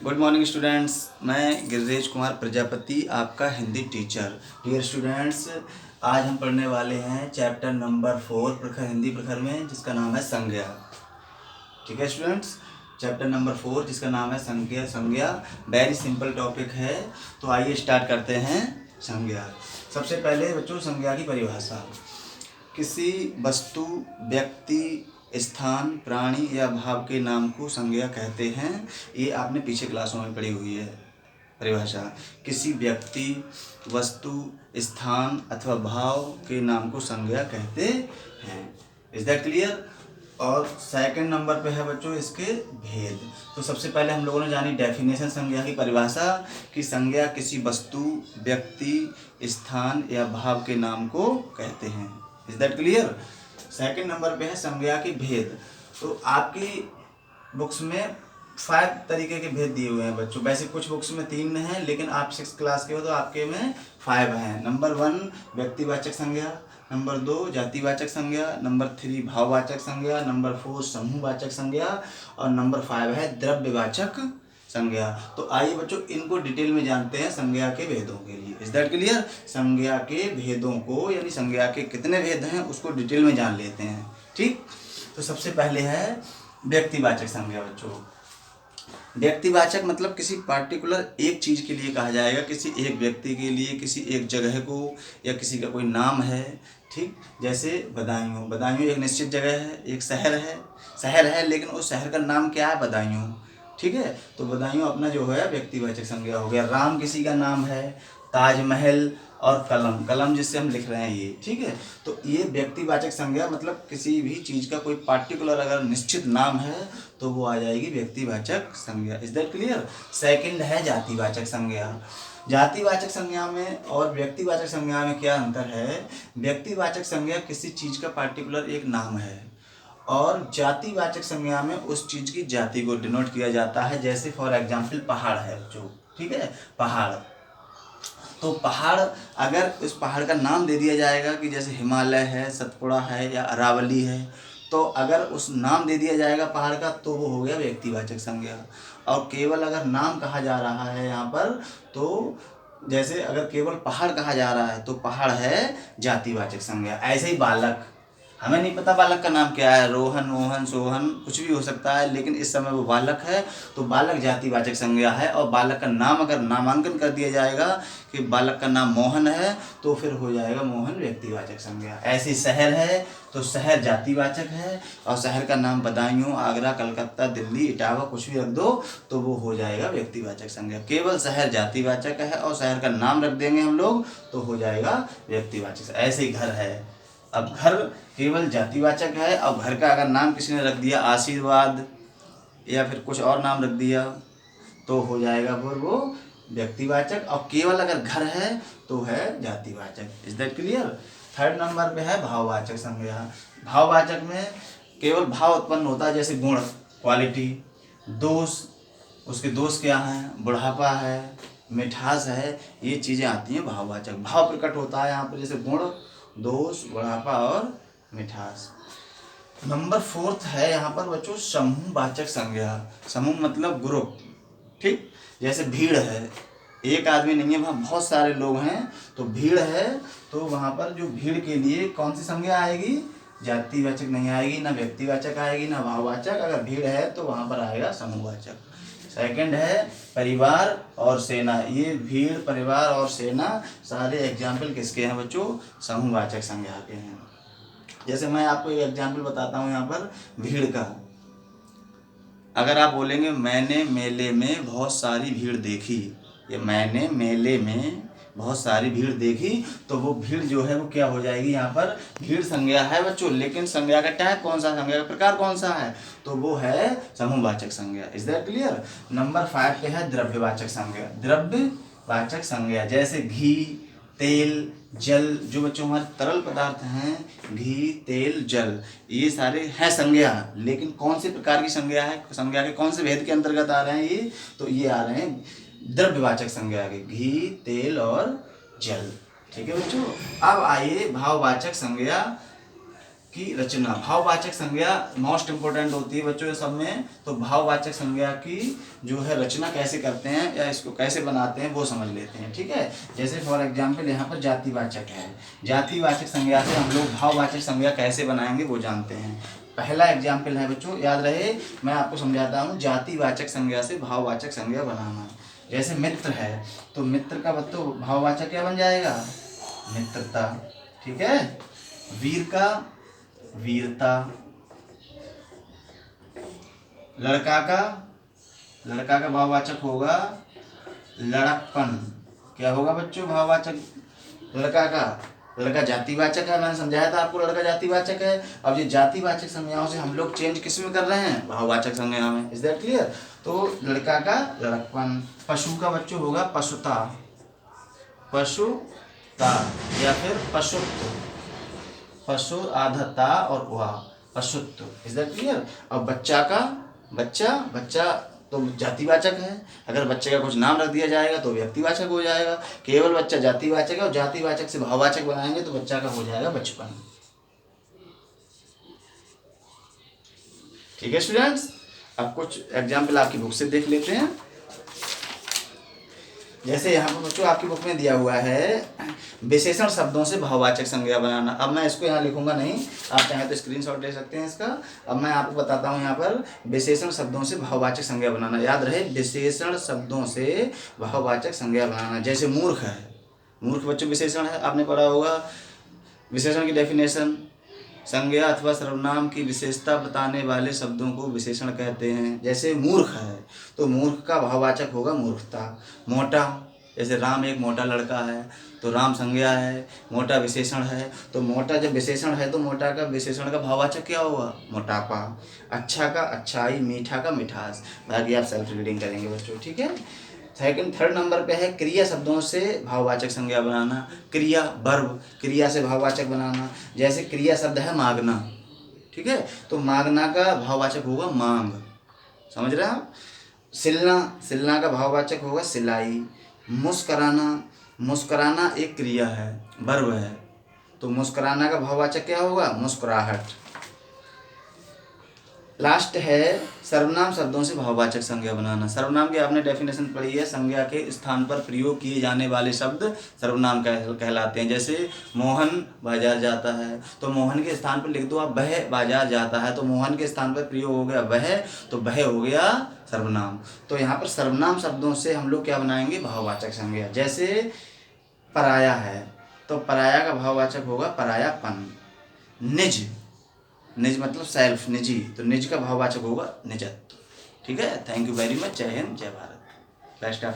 Good morning students. मैं गिरिराज कुमार प्रजापति, आपका Hindi teacher. Dear students, आज हम पढ़ने वाले हैं चैप्टर नंबर 4 प्रखर हिंदी प्रखर में, जिसका नाम है संज्ञा। ठीक है स्टूडेंट्स, चैप्टर नंबर 4 जिसका नाम है संज्ञा। संज्ञा वेरी सिंपल टॉपिक है, तो आइए स्टार्ट करते हैं। संज्ञा, सबसे पहले बच्चों संज्ञा की परिभाषा। किसी वस्तु, व्यक्ति, स्थान, प्राणी या भाव के नाम को संज्ञा कहते हैं। ये आपने पीछे क्लासों में पढ़ी हुई है परिभाषा। किसी व्यक्ति, वस्तु, स्थान अथवा भाव के नाम को संज्ञा कहते हैं। Is that clear? और सेकंड नंबर पे है बच्चों इसके भेद। तो सबसे पहले हम लोगों ने जानी डेफिनेशन संज्ञा की परिभाषा कि संज्ञा किसी वस्तु, व्यक्ति, स्थान या भाव के नाम को कहते हैं। Is that clear? Second number पे है संज्ञा के भेद। तो आपकी बुक्स में 5 तरीके के भेद दिए हुए हैं बच्चों। वैसे कुछ बुक्स में 3 हैं, लेकिन आप 6 क्लास के हो तो आपके में 5 हैं। नंबर 1 व्यक्तिवाचक संज्ञा, नंबर 2 जातिवाचक संज्ञा, नंबर 3 भाववाचक संज्ञा, नंबर 4 समूहवाचक संज्ञा और नंबर 5 है द्रव्यवाचक संज्ञा। तो आइए बच्चों इनको डिटेल में जानते हैं संज्ञा के भेदों के लिए। Is that clear? संज्ञा के भेदों को, यानी संज्ञा के कितने भेद हैं उसको डिटेल में जान लेते हैं। ठीक, तो सबसे पहले है व्यक्तिवाचक संज्ञा बच्चों। व्यक्तिवाचक मतलब किसी पार्टिकुलर एक चीज़ के लिए कहा जाएगा, किसी एक व्यक्ति के लिए, किसी एक जगह को, या किसी का कोई नाम है। ठीक, जैसे बदायूं। बदायूं एक निश्चित जगह है, एक शहर है, लेकिन उस शहर का नाम क्या है? बदायूं। ठीक है, तो बदायूं अपना जो है व्यक्तिवाचक संज्ञा हो गया। राम किसी का नाम है, ताजमहल और कलम जिससे हम लिख रहे हैं ये। ठीक है, तो ये व्यक्तिवाचक संज्ञा मतलब किसी भी चीज़ का कोई पार्टिकुलर अगर निश्चित नाम है तो वो आ जाएगी व्यक्तिवाचक संज्ञा। Is that clear? सेकंड है जातिवाचक संज्ञा। जातिवाचक संज्ञा में और व्यक्तिवाचक संज्ञा में क्या अंतर है? व्यक्तिवाचक संज्ञा किसी चीज़ का पार्टिकुलर एक नाम है, और जातिवाचक संज्ञा में उस चीज़ की जाति को डिनोट किया जाता है। जैसे फॉर एग्जाम्पल पहाड़ है जो, ठीक है, पहाड़। तो पहाड़, अगर उस पहाड़ का नाम दे दिया जाएगा कि जैसे हिमालय है, सतपुड़ा है या अरावली है, तो अगर उस नाम दे दिया जाएगा पहाड़ का तो वो हो गया व्यक्तिवाचक संज्ञा। और केवल अगर नाम कहा जा रहा है यहाँ पर, तो जैसे अगर केवल पहाड़ कहा जा रहा है तो पहाड़ है जातिवाचक संज्ञा। ऐसे ही बालक, हमें नहीं पता बालक का नाम क्या है, रोहन, मोहन, सोहन कुछ भी हो सकता है, लेकिन इस समय वो बालक है तो बालक जातिवाचक संज्ञा है। और बालक का नाम अगर नामांकन कर दिया जाएगा कि बालक का नाम मोहन है तो फिर हो जाएगा मोहन व्यक्तिवाचक संज्ञा। ऐसे शहर है तो शहर जातिवाचक है, और शहर का नाम बदायूं, आगरा, कलकत्ता, दिल्ली, इटावा कुछ भी रख दो तो वो हो जाएगा व्यक्तिवाचक संज्ञा। केवल शहर जातिवाचक है और शहर का नाम रख देंगे हम लोग तो हो जाएगा व्यक्तिवाचक। ऐसे ही घर है, अब घर केवल जातिवाचक है, और घर का अगर नाम किसी ने रख दिया आशीर्वाद या फिर कुछ और नाम रख दिया तो हो जाएगा फिर वो व्यक्तिवाचक। और केवल अगर घर है तो है जातिवाचक। Is that clear? Third number पे है भाववाचक संज्ञा। भाववाचक में केवल भाव उत्पन्न होता है, जैसे गुण, क्वालिटी, दोष, उसके दोष क्या हैं, बुढ़ापा है, मिठास है, ये चीज़ें आती हैं भाववाचक। भाव प्रकट होता है यहाँ पर, जैसे गुण, दोष, बुढ़ापा और मिठास। नंबर 4 है यहाँ पर बच्चों समूहवाचक संज्ञा। समूह मतलब ग्रुप। ठीक, जैसे भीड़ है, एक आदमी नहीं है, वहाँ बहुत सारे लोग हैं तो भीड़ है, तो वहाँ पर जो भीड़ के लिए कौन सी संज्ञा आएगी? जातिवाचक नहीं आएगी, ना व्यक्तिवाचक आएगी, ना भाववाचक। अगर भीड़ है तो वहाँ पर आएगा समूहवाचक। सेकंड है परिवार और सेना। ये भीड़, परिवार और सेना सारे एग्जाम्पल किसके हैं बच्चों? समूहवाचक संज्ञा के हैं। जैसे मैं आपको एक एग्जाम्पल बताता हूँ यहाँ पर भीड़ का। अगर आप बोलेंगे मैंने मेले में बहुत सारी भीड़ देखी, या मैंने मेले में बहुत सारी भीड़ देखी, तो वो भीड़ जो है वो क्या हो जाएगी? यहाँ पर भीड़ संज्ञा है बच्चों, लेकिन संज्ञा का टाइप कौन सा, संज्ञा का प्रकार कौन सा है? तो वो है समूहवाचक संज्ञा। Is that clear? नंबर 5 पे है द्रव्यवाचक संज्ञा। द्रव्यवाचक संज्ञा जैसे घी, तेल, जल, जो बच्चों हमारे तरल पदार्थ हैं, घी, तेल, जल, ये सारे हैं संज्ञा। लेकिन कौन से प्रकार की संज्ञा है, संज्ञा के कौन से भेद के अंतर्गत आ रहे हैं ये? तो ये आ रहे हैं द्रव्यवाचक संज्ञा के, घी, तेल और जल। ठीक है बच्चों, अब आइए भाववाचक संज्ञा की रचना। भाववाचक संज्ञा मोस्ट इंपोर्टेंट होती है बच्चों सब में, तो भाववाचक संज्ञा की जो है रचना कैसे करते हैं या इसको कैसे बनाते हैं वो समझ लेते हैं, ठीक है। जैसे फॉर एग्जांपल यहाँ पर जातिवाचक है, जातिवाचक संज्ञा से हम लोग भाववाचक संज्ञा कैसे बनाएंगे वो जानते हैं। पहला एग्जाम्पल है बच्चों, याद रहे, मैं आपको समझाता हूँ जातिवाचक संज्ञा से भाववाचक संज्ञा बनाना। जैसे मित्र है, तो मित्र का तो भाववाचक क्या बन जाएगा, मित्रता, ठीक है। वीर का वीरता, लड़का का भाववाचक होगा लड़कपन। क्या होगा बच्चों भाववाचक लड़का जातिवाचक है, मैंने समझाया था आपको, लड़का जातिवाचक है। अब ये जातिवाचक संज्ञाओं से हम लोग चेंज किस में कर रहे हैं, भाववाचक संज्ञा में। Is that clear. तो लड़का का लड़कपन। पशु का बच्चों होगा पशुता या फिर पशुत्व, पशु आधा और हुआ पशुत्व। Is that clear. अब बच्चा तो जातिवाचक है, अगर बच्चे का कुछ नाम रख दिया जाएगा तो व्यक्तिवाचक हो जाएगा। केवल बच्चा जातिवाचक है और जातिवाचक से भाववाचक बनाएंगे तो बच्चा का हो जाएगा बचपन। ठीक है स्टूडेंट्स, अब कुछ एग्जाम्पल आपकी बुक से देख लेते हैं। जैसे यहाँ पर बच्चों आपकी बुक में दिया हुआ है विशेषण शब्दों से भाववाचक संज्ञा बनाना। अब मैं इसको यहाँ लिखूंगा नहीं, आप चाहें तो स्क्रीनशॉट ले सकते हैं इसका। अब मैं आपको बताता हूँ यहाँ पर विशेषण शब्दों से भाववाचक संज्ञा बनाना। याद रहे, विशेषण शब्दों से भाववाचक संज्ञा बनाना। जैसे मूर्ख है, मूर्ख बच्चों विशेषण है, आपने पढ़ा होगा। विशेषण की डेफिनेशन, संज्ञा अथवा सर्वनाम की विशेषता बताने वाले शब्दों को विशेषण कहते हैं। जैसे मूर्ख है, तो मूर्ख का भाववाचक होगा मूर्खता। मोटा, जैसे राम एक मोटा लड़का है, तो राम संज्ञा है, मोटा विशेषण है। तो मोटा जब विशेषण है तो मोटा का विशेषण का भाववाचक क्या होगा, मोटापा। अच्छा का अच्छाई, मीठा का मिठास। बाकी आप सेल्फ रीडिंग करेंगे बच्चों, ठीक है। थर्ड नंबर पे है क्रिया शब्दों से भाववाचक संज्ञा बनाना। क्रिया, वर्ब, क्रिया से भाववाचक बनाना। जैसे क्रिया शब्द है मांगना, ठीक है, तो मांगना का भाववाचक होगा मांग। समझ रहे हैं आप। सिलना का भाववाचक होगा सिलाई। मुस्कुराना एक क्रिया है, वर्ब है, तो मुस्कुराना का भाववाचक क्या होगा, मुस्कुराहट। लास्ट है सर्वनाम शब्दों से भाववाचक संज्ञा बनाना। सर्वनाम की आपने डेफिनेशन पढ़ी है, संज्ञा के स्थान पर प्रयोग किए जाने वाले शब्द सर्वनाम कहलाते हैं। जैसे मोहन बाजार जाता है, तो मोहन के स्थान पर लिख दो आप वह बाजार जाता है, तो मोहन के स्थान पर प्रयोग हो गया वह, तो वह हो गया सर्वनाम। तो यहाँ पर सर्वनाम शब्दों से हम लोग क्या बनाएंगे, भाववाचक संज्ञा। जैसे पराया है, तो पराया का भाववाचक होगा परायापन। निज मतलब सेल्फ, निजी, तो निज का भाववाचक होगा निजत्व। ठीक है, थैंक यू वेरी मच। जय हिंद, जय भारत। Best of